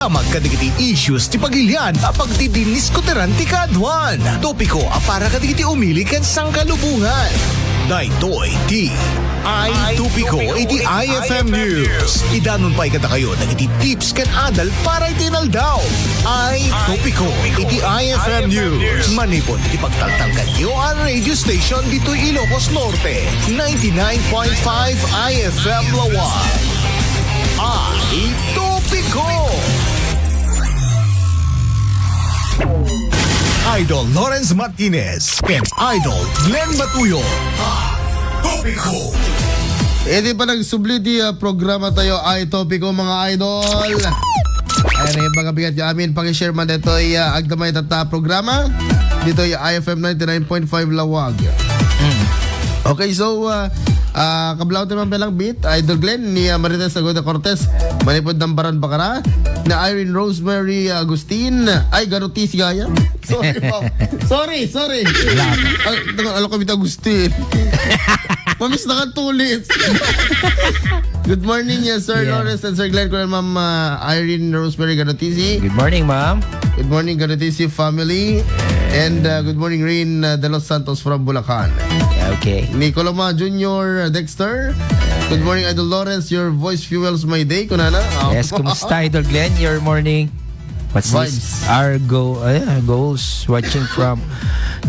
Magkadigiti issues ti pagilian apag didinis ko teran ti kadwan. Topiko para kadigiti umili kan sang kalubungan. Daytoy ti Topiko iti IFM News. Idanon pa ikata kayo ng iti tips kan adal para itinaldaw. Topiko iti IFM News. Manipod iti pagtaltal kanyo ang radio station dito Ilocos Norte. 99.5 IFM Lawag. Topiko. Idol Lawrence Martinez and Idol Glenn Batuyo. Topiko. Hindi pa nagsubli di programa tayo ay Topiko mga idol. Ayan na yung mga bigat niya amin. Pakishare man dito ay agdamay tata programa. Dito ay IFM 99.5 Lawag. Okay, so kablaw tayo belang beat Idol Glenn ni Marites Agoda Cortez manipod ng Baran Bakara na Irene Rosemary Agustin ay garuti si Gaya. Sorry alam ko bita Agustin. Mamis na katulis. Good morning, Sir Lawrence and Sir Glenn ko Ma'am Irene Rosemary Garutisi. Good morning, ma'am. Good morning, Garutisi family. And good morning, Rain De Los Santos from Bulacan. Okay. Nicoloma Jr. Dexter. Good morning, Idol Lawrence. Your voice fuels my day. Kunana. Yes, kumusta, Idol Glenn? Your morning. What's Vibes. this? Our goals watching from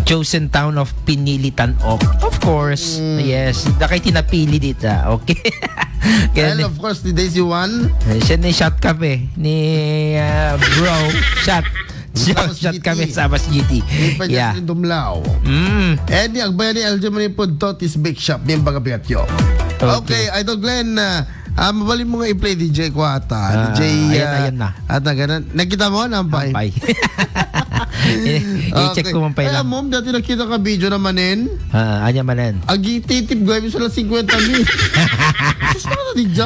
chosen town of Pinilitan Of course. Yes. Na kayo tinapili dito. Okay. And of course, the Daisy One. Siya ni shot kami. Ni bro. Shot kami sa Abas GT. Yeah. Dumlao. And yung agbayan ni LJ Manipod Totis Bake Shop. Yung pagabigat yun. Okay, Idol Glenn. Mabali mo nga i-play DJ ko ata. DJ. Ayan na. At na ganun. Nakita mo? Nampay. I-check ko man pa ilang. ilang. Mom, dati nakita ka video naman Anya manen. Agititip gawin mo sila 50 mil. Sus na na DJ.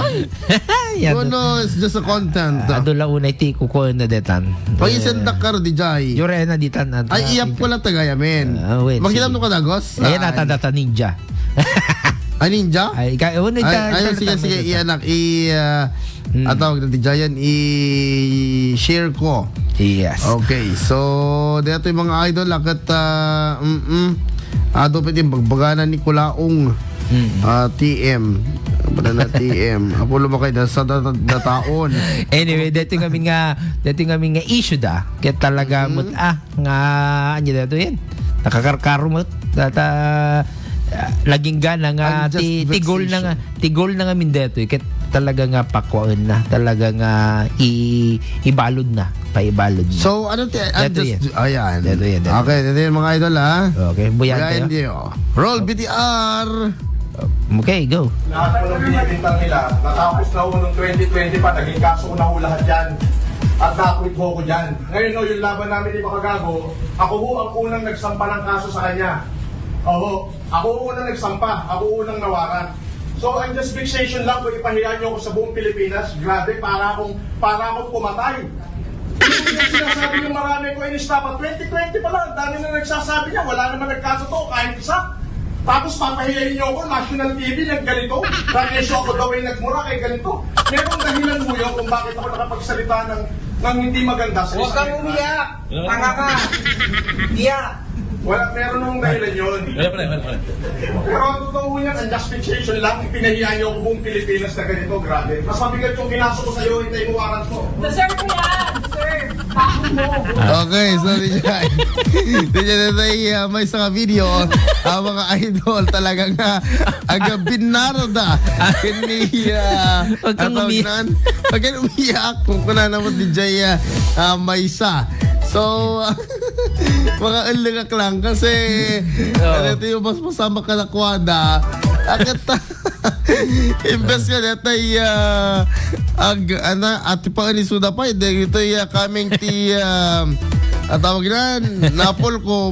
No, it's just a content. Adula unay ti ko na detan. Pag-isendak ka DJ. Yure na ditan. Ay, iyap ko lang tagaya, men. Makita mo ka dagos? Ayan natadata ninja. Ninja? Ay, sige, i-anak, atawag na DJ yan, i-share ko. Yes. Okay, so, dito yung mga idol, akat, ato pwede bagbaganan ni Kulaong, TM. Bala na TM. Apulo mo kayo sa dataon. Anyway, dito kami nga issue da. Kaya talaga nga anya dito yan. Nakakarkaro mo laging gana nga tigol na nga min dito kaya talaga nga pakwaon na talaga nga ibalod na paibalod na. So ano ayan. Dito yan. Okay, dito yung mga idol Okay, buyan tayo. Roll BTR. Okay, go. Lahat po ng binibintang nila, natapos na ho noong 2020 pa, naging kaso ko na ho lahat dyan. At nakwit ho ko dyan. Ngayon ho, yung laban namin ni Makagago, ako ho ang unang nagsampa ng kaso sa kanya. Ako ho unang nagsampa, ako unang nawaran. So ang just fixation lang, kung ipahiya nyo ako sa buong Pilipinas, grabe, para akong pumatay. Yung sinasabi ng marami ko, inistapa, 2020 pa lang, dami na nagsasabi niya, wala naman nagkaso to, kahit isa. Tapos papahiyain niyo ako, National TV, nagganito. Ranesyo ako daw ay nagmura kay ganito. Merong dahilan mo yun kung bakit ako nakapagsalita ng hindi maganda sa isang. Huwag kang umiyak! Tanga ka! Iyak! Meron nung dahilan yun. Pero ang totoo yan, ang justification lang, pinahiya niyo ako buong Pilipinas na ganito, grabe. Mas mabigat yung kinaso ko sa'yo, hintayin mo warrant mo. Deserve ko yan! Sir! Bakit mo? Okay, so DJ may sa video mga idol talagang aga binarda Huwag kang umiyak. Huwag kang umiyak kung kuna naman DJ may sa. So mga alingak lang kasi ito yung mas masama ka na kwada agad imbes ka dito at pa ni Suda pa ito kaming ti at tawag na napol ko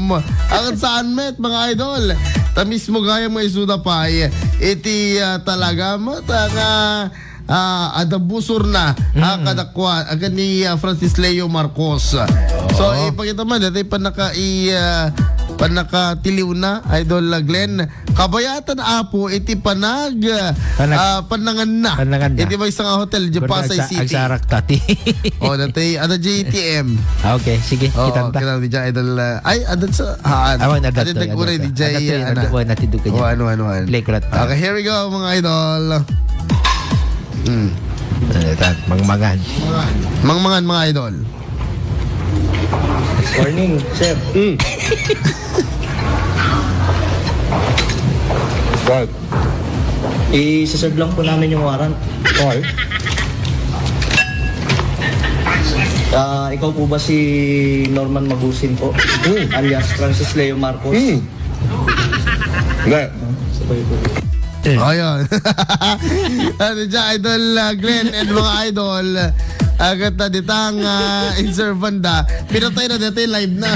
agad saan met mga idol tamis mo gaya mo isuda pa iti talaga mo adabusor na kadakwa agad ni Francis Leo Marcos. So ipakita man dito panakatiliw na Idol Glenn kabayatan apo iti panangan na. Panangan na. Iti may isang hotel di Pasay City. Agsarak tati. O dati ada JTM. Okay, sige, Oo, kita ta. kinang di dyan idol. Ay, adan sa haan. Awan na Adan nagkuray di dyan. natidog ka O, dyan. ano. Play ko lang ta. Okay, here we go mga idol. Mangmangan. Mangmangan mga idol. Morning, sir. Right. I-serve lang po namin yung warrant. Okay. Ikaw po ba si Norman Magusin po? Alias Francis Leo Marcos? Hindi. Sabay po. Ayun. Ano dyan, idol Glenn and mga idol. Agad na ditang inservanda. Pinatay na dito live na.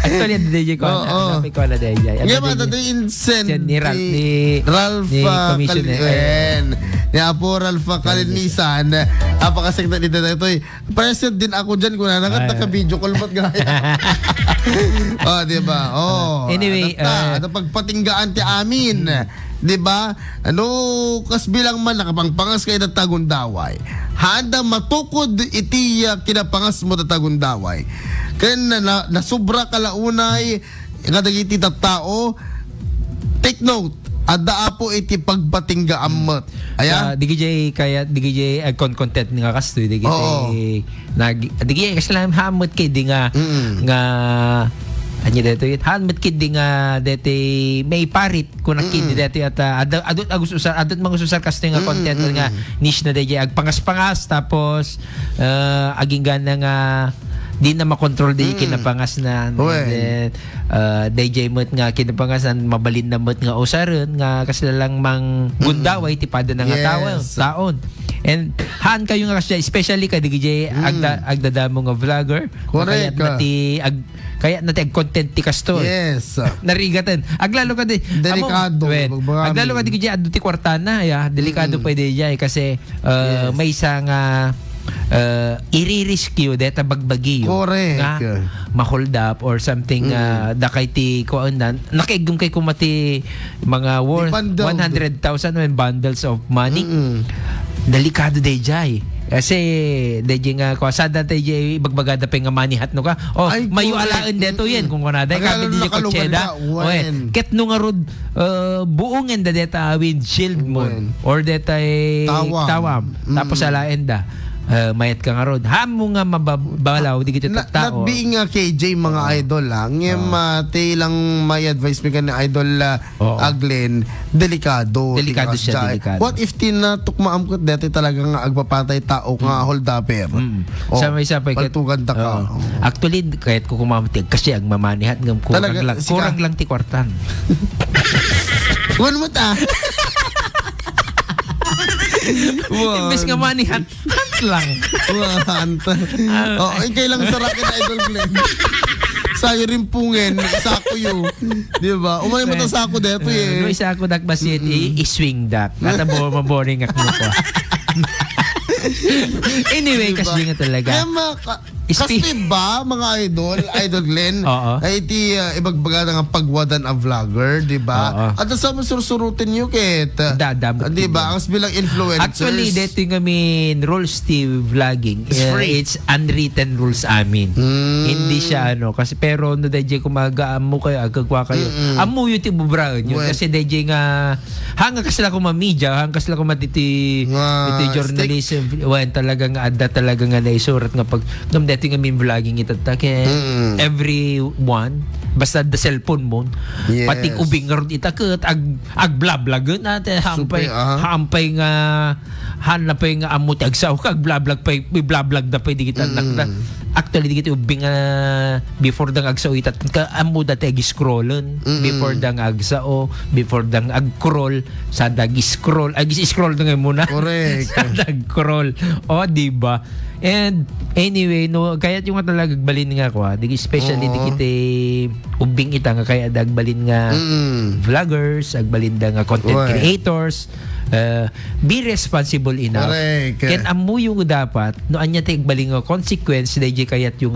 Actually, ang DJ ko. Oo. Napi ko na DJ. Ngayon mga dito insent Ni Ralph Commissioner. Kalinisan. Ni Apo Ralph Kalinisan. Apakasekta dito na ito. Present din ako dyan kung nanangat naka-video call ba't gaya. Diba? Anyway, ano pagpatinggaan ti amin. Diba? Ano kasbilang man nakapangpangas kayo na tagundaway. Handa matukod iti kinapangas mo na tagundaway. Kaya na sobra kalaunay kadagiti tao. Take note. Ada po iti pagpatingga amot. Ayan. DGJ kaya DGJ content nga kasto DGJ Oo. DGJ kasi lang hamot kay di nga anyo dito yun hamot kid di nga dito may parit kung nakid dito at adot mangususar kasto nga content nga niche na DJ agpangas-pangas tapos aging gana nga di na makontrol di kinapangas na then DJ mo't nga kinapangas na mabalin na mo't nga usaron nga kasi lang mang gundaway tipada na nga taon and haan kayo nga kasi especially ka DJ agdadamo nga vlogger Correct. kaya nati content ti kasto Yes. narigatan aglalo ka di Delikado. aglalo ka di DJ adto ti kwartana delikado pa di kasi may isang i-rescue deta bagbagiyo Correct. nga ma-hold up or something dakay ti kuan nakaigum kay kumati mga worth Bundled. 100,000 when bundles of money delikado DJ kasi DJ nga ko sada DJ bagbagada pa nga manihat no ka Ay, mayo correct. alaan deto yan kung kunada kami DJ ko cheda ket no nga rod buongen da deta windshield mo Wen. or deta Tawam. tapos alaen da mayat ka nga rod hamo nga mababalaw di kita tao Not being KJ mga idol ngem lang may advice mi kan idol Glenn delikado Siya, delikado. What if tinatukmaam ko dati talaga nga agpapatay tao nga hold upper sa may sapay paltugan ta ka actually kahit ko kumamatig kasi ang mamanihat ngam Talaga, kurang lang ti kwartan Wan mo ta imbes nga manihat lang Ikay lang sa racket idol Glenn sayo rin pungen sako yun di ba umay mo ta sako deto no isa ako dakbasit i-swing dak at maboring ako ko anyway Diba? kasi nga talaga kasi ba mga idol Glenn Oo. ay iti ibagbaga nga pagwadan a vlogger di ba Oo. at sa mo sursurutin nyo ket Dadamot di ba ang bilang influencers actually dito yung rules ti vlogging It's free. it's unwritten rules amin hindi siya kasi pero no DJ kumagaamo kayo agagwa kayo amo yung ti bubraon yun Well. kasi DJ nga hanga kasi lang media hanga kasi lang matiti iti journalism wen talaga nga adda talaga nga naisurat nga pag ngam dito nga min vlogging itatak everyone basta the cellphone mo Yes. pati ubing nga ron itaket ag blablag natin hampay hampay nga hanapay nga amot agsaw kag blablag pa blablag da pwede kita nakda actually di kita ubing before dang agsaw itat ka amo dati ag-scrollon before dang agsao before dang ag-crawl sa dag-scroll ag-scroll na nga muna Correct. sa dag-crawl di ba and anyway no kaya yung nga talaga agbalin nga ko especially di kita ubing ita nga kaya dagbalin nga vloggers agbalin da nga content Right. creators be responsible enough. Correct. Ken amu yung dapat no anya tay igbaling nga consequence dayjay kayat yung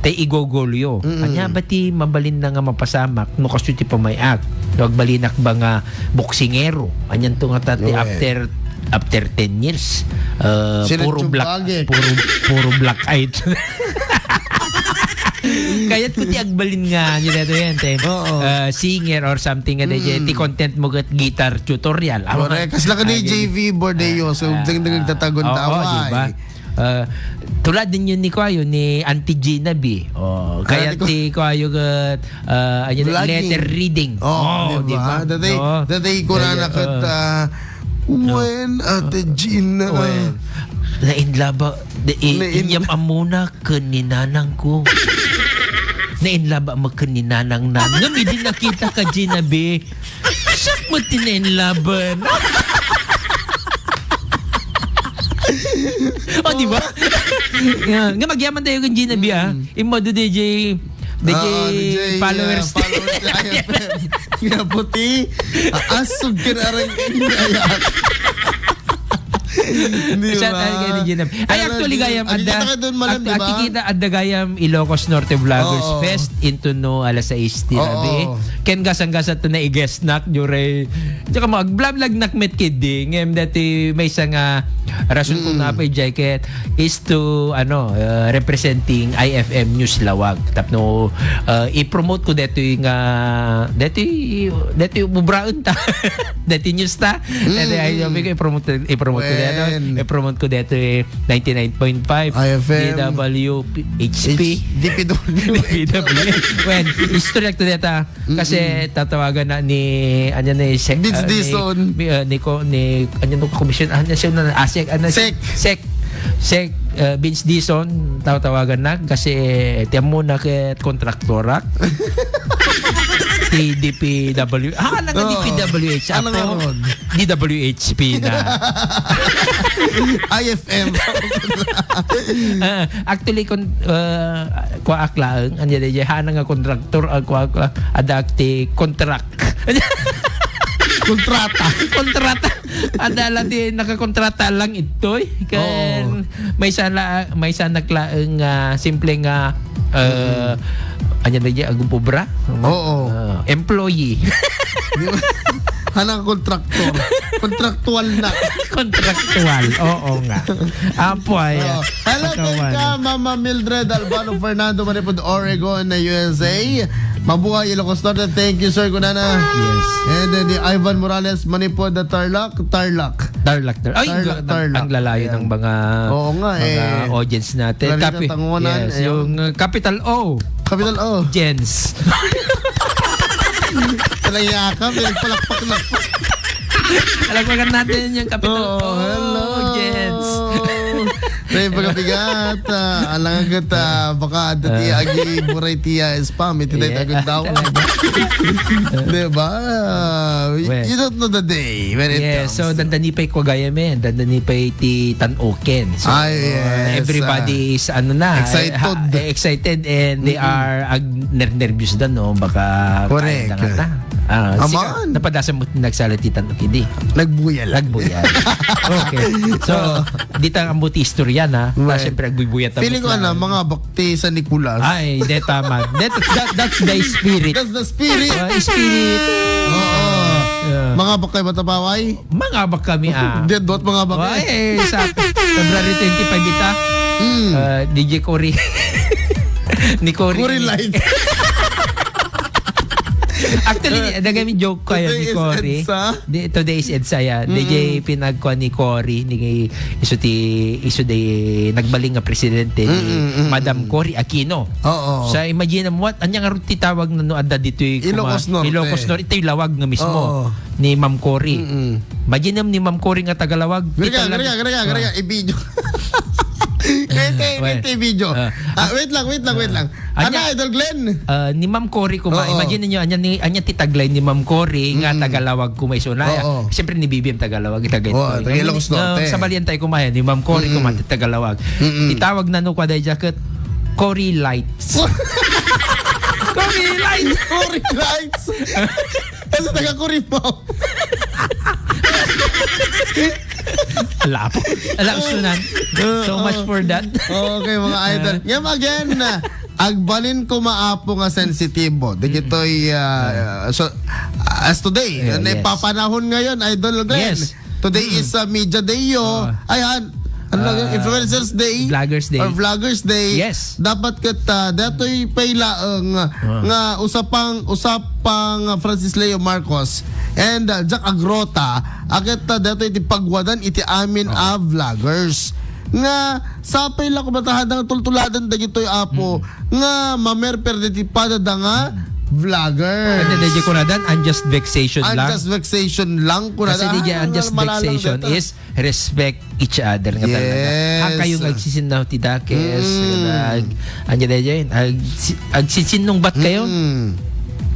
tay igogolyo. Anya bati mabalin na nga mapasamak no kasyuti pa may act. No agbalinak ba nga boksingero. Anyan to nga tati after 10 years Sila puro Chumbage. puro black eyed. Kaya't ko ti agbalin nga nyo dito yan te. Singer or something nga ti content mo gat guitar tutorial. Correct. Kasi lang ka ni JV Bordeo. So, nagtatagon tawa. diba? Tulad din yun ni Kuayo ni Auntie Gina B. Kaya ti Kuayo gat letter reading. Diba? Datay ko na nakat when Ate Gina. Nainlaba inyam amuna kaninanang ko. Nainlaba mo kaninanang nan. Ngami din nakita ka Gina B. Sak mo tinainlaban. Di ba? Nga magyaman tayo kang Gina B Imo do DJ followers ni IFM. Nga puti. Asog ka na rin inayat. Di Shout ba? out kay Gina B. Ay, actually gayam Kita ka doon malam, di ba? Kikita adda gayam Ilocos Norte Vloggers Oo. Fest into no alas 6 tinabi. Oo. Ken gasang-gasa to na i-guest nak jure. Tsaka mag-vlog nak met kid ngem dati may isang rason kung napay jacket is to representing IFM News Lawag. Tapno i-promote ko dito nga dati bubraon ta. Dati news ta. Dati ay i-promote ko dito. I-promote ko dito 99.5 IFM. DWHP. DPW. When history to data kasi tatawagan na ni Vince Dizon. ni commission siya na Sec Vince Dizon tawagan na kasi tiyamo na ket kontraktorak DPW lang nga DPWH Ano nga ako ron? DWHP na. IFM. Actually kwa aklaang anya DJ hana nga kontraktor kwa adakti contract. Kontrata. Adala di nakakontrata lang ito kan may sana naglaeng simple nga anya DJ agum pobra. Oo. Employee. Hanang kontraktor. Kontraktual na. Kontraktual. Oo nga. Apoy. Hello ka, Mama Mildred Albano Fernando Manipod, Oregon na USA. Mabuhay Ilocos Norte. Thank you, sir. Kunana. Yes. And then the Ivan Morales Manipod na Tarlac. Ay, Tarlac. ang lalayo ng mga Oo nga, mga audience natin. Clarita Tangunan, Yes, ayun. yung capital O. Capital O. Gens. Talang yakap. Palakpak-lakpak. Alagpagan natin yung capital O. Hello. Gens. Ray pagabigat. Alang agad baka dati agi buray tiya spam. Ito tayo agad daw. Diba? You don't know the day when it Yes, comes. so dandanipay ko gaya men, dandanipay ti Tanoken. So Yes. everybody is excited and they are nervous dan no baka Correct. Aman. Napadasan mo nagsalit ti Tanoken di. Nagbuyal. Okay. So dito ang buti istorya na. Right. Siyempre agbubuyat. Feeling ko mga bakti sa Nicolas. Ay, deta man. That's the spirit. That's the spirit. Spirit. Oo. Mga bakay matapaway. Mga bak kami Dead dot mga bakay. Ay, sa February 25 ita. DJ Cory. Ni Cory. Cory Lights. Actually, nagami joke kayo ni Cory. Today is EDSA ya. DJ pinagkuha ni Cory ni iso nagbaling nga presidente ni Madam Cory Aquino. Oo. Sa imagine mo what anya nga ruti tawag na no adda dito Ilocos Norte. Ilocos Norte ito yung lawag nga mismo Oo. ni Ma'am Cory. Imagine ni Ma'am Cory nga tagalawag. Gariga. I-video. Wait, video. Wait lang. Idol Glenn. Ni Ma'am Cory kuma. Oo. Imagine niyo anya ti taglay ni Ma'am Cory nga tagalawag kumay so na. Oo. Siyempre ni BBM tagalawag itagay. Oo, taga Ilocos Norte. Sa Balian tayo kumaya ni Ma'am Cory kuma ti tagalawag. Itawag na no kwa day jacket Cory Lights. Cory Lights. Cory Lights. Kasi taga Cory po. Ala po. Ala, sunan. So much for that. Okay, mga idol. Ngam again, agbalin ko maapo nga sensitibo. Digito'y, so, as today, Yeah, yes. papanahon ngayon, Idol Glenn. Yes. Today is Media Day, ayan, ano lang yun? Influencers Day. Vloggers Day. Or Vloggers Day. Yes. Dapat kita, dato'y pailaang nga usapang Francis Leo Marcos and Jack Agrota, akit dato'y iti pagwadan iti amin a vloggers. Nga sapay lang kumatahadang tultuladan dagitoy apo nga mamerper diti padada nga vlogger. Ano DJ ko na dan? Unjust vexation lang. Unjust vexation lang ko na. Kasi DJ, unjust vexation is respect each other nga talaga. Yes. Ang kayo agsisinnaw ti dakes, anya DJ, agsisinong bat kayo,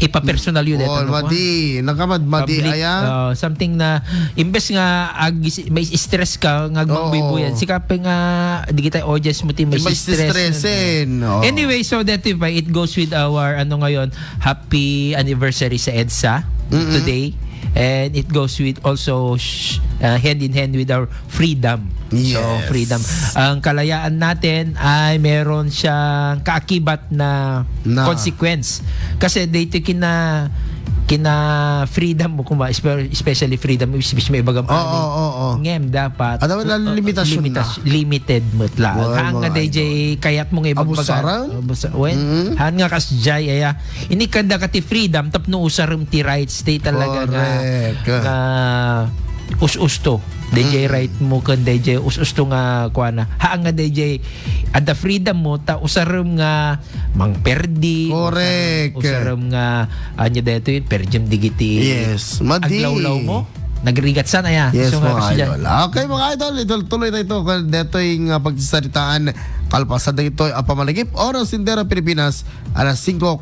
ipapersonal yun. Oh, madi. Nakamadmadi. Public, Ayan. something na imbes nga may stress ka nga magbubuyan sikapin nga di kita audience mo ti may May stress. stressin. Oh. Anyway, so that it goes with our ngayon, happy anniversary sa EDSA today, and it goes with also hand in hand with our freedom. So Yes. freedom. Ang kalayaan natin ay meron siyang kaakibat na consequence. Kasi dito kina freedom mo kuma, especially freedom which may bagam ngem dapat Ano na limitasyon na? limited mo tla Well, hang nga mga DJ kayat mo nga Abusaran? hang nga kas jay aya ini kanda ka ti freedom tapno usarum ti rights stay talaga Correct. nga us-usto DJ right mo kan DJ us-usto nga kuana hang nga DJ ada freedom mo ta usarum nga mangperdi Correct. usarum nga anya dito yun perjem digiti Yes. Madi. aglawlaw mo nagrigat sana ya Yes, so, mga kasi dyan, idol. Okay, mga idol. Tuloy na ito. Dito yung pagsasaritaan. Kalpasan na ito. Ang pamalagip. Oras Sindera Pilipinas. Alas 5:48.